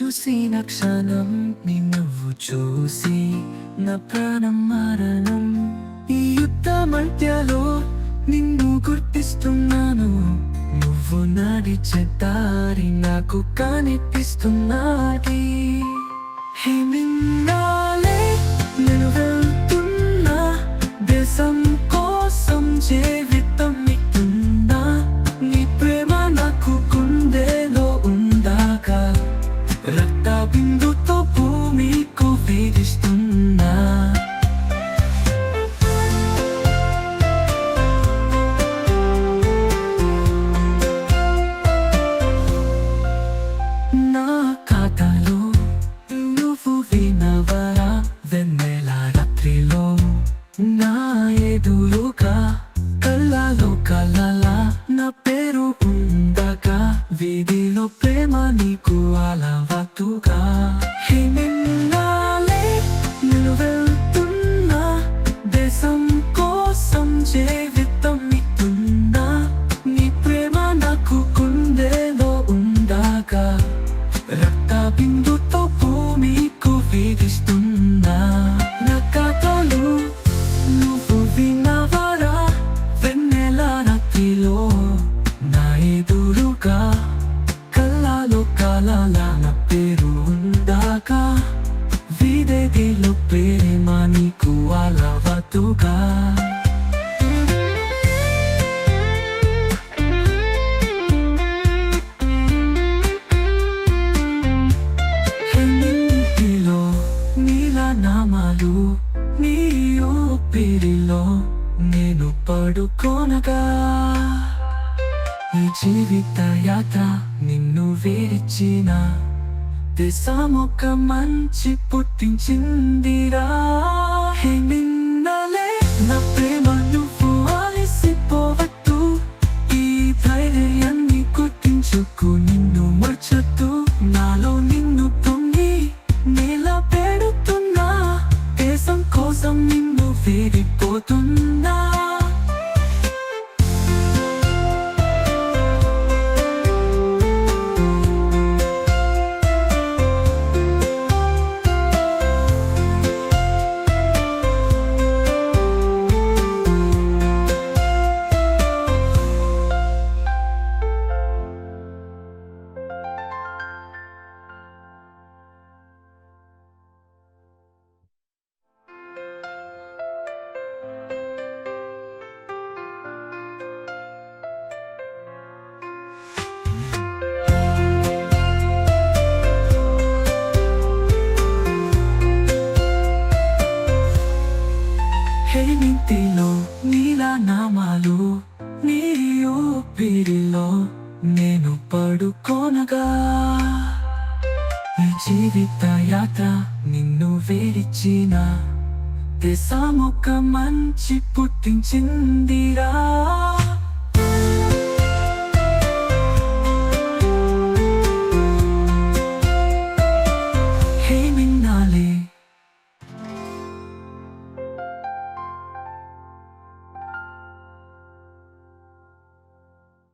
చూసిన క్షణం నీ నువ్వు చూసి నా ప్రాణం మరణం. ఈ యుద్ధ మధ్యలో నిన్ను గుర్తిస్తున్నాను. నువ్వు నడిచే దారి నాకు కనిపిస్తున్నది. హే నిన్నాలే నేను వెళ్తున్నా, దేశం కోసం జీవితం ఇస్తున్నా. నీ ప్రేమ నాకు గుండెలో ఉందాకా, రక్త బిందుతో భూమికు వేధిస్తున్నా. నా కథలో నువ్వు వినవరా వెన్నెల రాత్రిలో, నా ఎదురుగా కళ్ళలో కలలా నా పేరు ఉండగా, వీధిలో ప్రేమ నీకు అలవాటుగా. హే నిన్నాలే నేను వెళ్తున్నా, దేశం కోసం జీవితం ఇస్తున్నా. నీ ప్రేమ నాకు గుండెలో ఉందాగా, రక్త బిందుతో భూమికు వేధిస్తున్నా. నా కథలు నువ్వు వినవరా వెన్నెల రాత్రిలో, నా ఎదురుగా కళ్ళలో కలలా నా పేరు ఉందాకా, వీధిలో ప్రేమ నీకు అలవాటుగా. ఇంటిలో నీల నామాలు నీ ఊపిరిలో నేను పడుకోనగా, ఈ జీవిత యాత్ర నిన్ను విడిచిన దేశమొక మంచి పుట్టించిందిరా. హే నిన్నలే నా ప్రేమ నువ్వు అలసిపోవద్దు, ఈ ధైర్యాన్ని గుర్తించుకు నిన్ను మర్చొద్దు. నాలో నిన్ను తొంగి నిలబెడుతున్నా, దేశం కోసం నిన్ను వేడిపోతున్నా. హే నింటిలో నీల నామాలు నీ ఊపిరిలో నేను పడుకోనగా, ఈ జీవిత యాత్ర నిన్ను విడిచిన దేశమొక మంచి పుట్టించిందిరా.